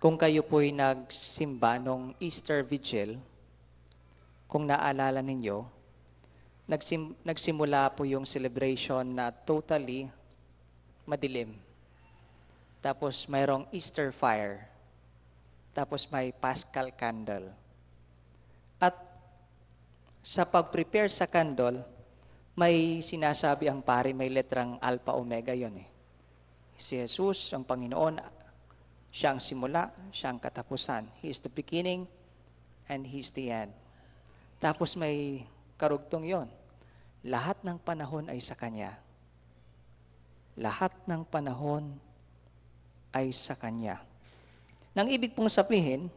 Kung kayo po'y nagsimba nung Easter Vigil, kung naalala ninyo, nagsimula po yung celebration na totally madilim. Tapos mayroong Easter fire. Tapos may Paschal candle. At sa pag-prepare sa candle, may sinasabi ang pari, may letrang Alpha Omega yon eh. Si Jesus, ang Panginoon, siya ang simula, siya ang katapusan. He is the beginning and He is the end. Tapos may karugtong yon. Lahat ng panahon ay sa Kanya. Lahat ng panahon ay sa Kanya. Nang ibig pong sabihin,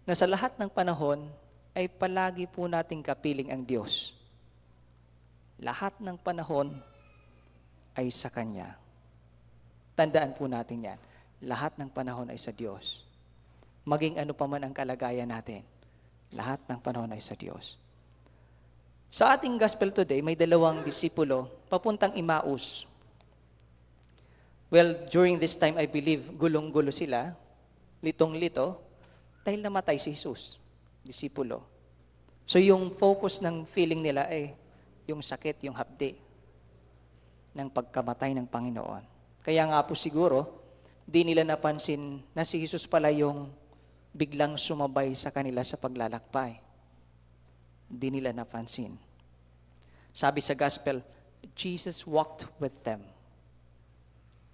na sa lahat ng panahon ay palagi po nating kapiling ang Diyos. Lahat ng panahon ay sa Kanya. Tandaan po natin yan. Lahat ng panahon ay sa Diyos. Maging ano pa man ang kalagayan natin, lahat ng panahon ay sa Diyos. Sa ating gospel today, may dalawang disipulo papuntang Emmaus. Well, during this time, I believe, gulong-gulo sila, litong-lito, dahil namatay si Jesus, disipulo. So yung focus ng feeling nila ay yung sakit, yung hapdi ng pagkamatay ng Panginoon. Kaya nga po siguro, di nila napansin na si Jesus pala yung biglang sumabay sa kanila sa paglalakbay. Di nila napansin. Sabi sa gospel, Jesus walked with them.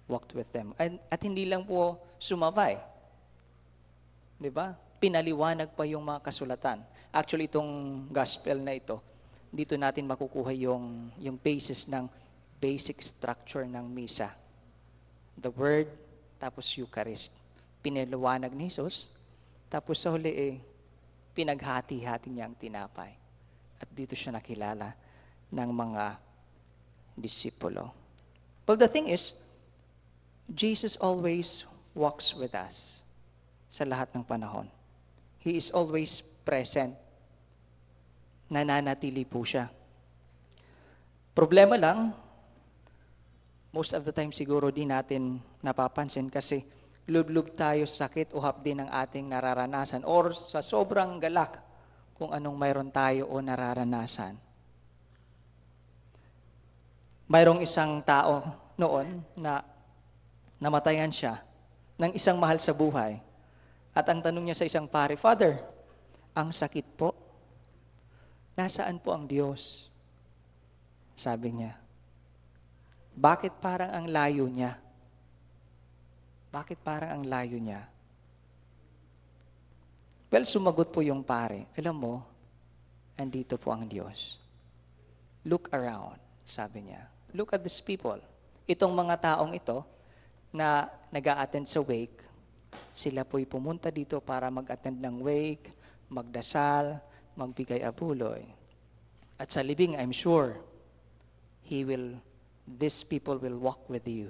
Walked with them. At hindi lang po sumabay. Di ba? Pinaliwanag pa yung mga kasulatan. Actually, itong gospel na ito, dito natin makukuha yung basis ng basic structure ng misa. The Word, tapos Eucharist. Pinaliwanag ni Jesus, tapos sa huli pinaghati-hati niya ang tinapay. At dito siya nakilala ng mga disipulo. Well, the thing is, Jesus always walks with us sa lahat ng panahon. He is always present. Nananatili po siya. Problema lang, most of the time siguro di natin napapansin kasi lub-lub tayo sa sakit o hapdi ng ating nararanasan or sa sobrang galak kung anong mayroon tayo o nararanasan. Mayroong isang tao noon na namatayan siya ng isang mahal sa buhay. At ang tanong niya sa isang pare, Father, ang sakit po, nasaan po ang Diyos? Sabi niya. Bakit parang ang layo niya? Bakit parang ang layo niya? Well, sumagot po yung pare. Alam mo, andito po ang Diyos. Look around, sabi niya. Look at these people. Itong mga taong ito na nag-a-attend sa wake, sila po'y pumunta dito para mag-attend ng wake, magdasal, magbigay abuloy. At sa libing, I'm sure, these people will walk with you.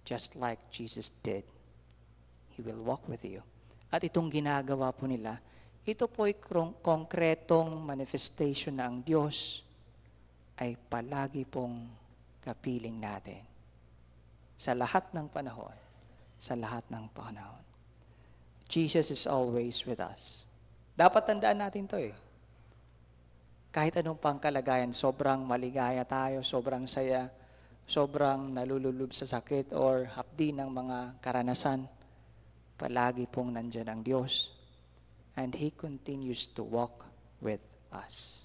Just like Jesus did. He will walk with you. At itong ginagawa po nila, ito po'y konkretong manifestation na ang Diyos ay palagi pong kapiling natin. Sa lahat ng panahon. Sa lahat ng panahon. Jesus is always with us. Dapat tandaan natin to Kahit anong pangkalagayan, sobrang maligaya tayo, sobrang saya, sobrang nalululub sa sakit or hapdi ng mga karanasan, palagi pong nandyan ang Diyos. And He continues to walk with us.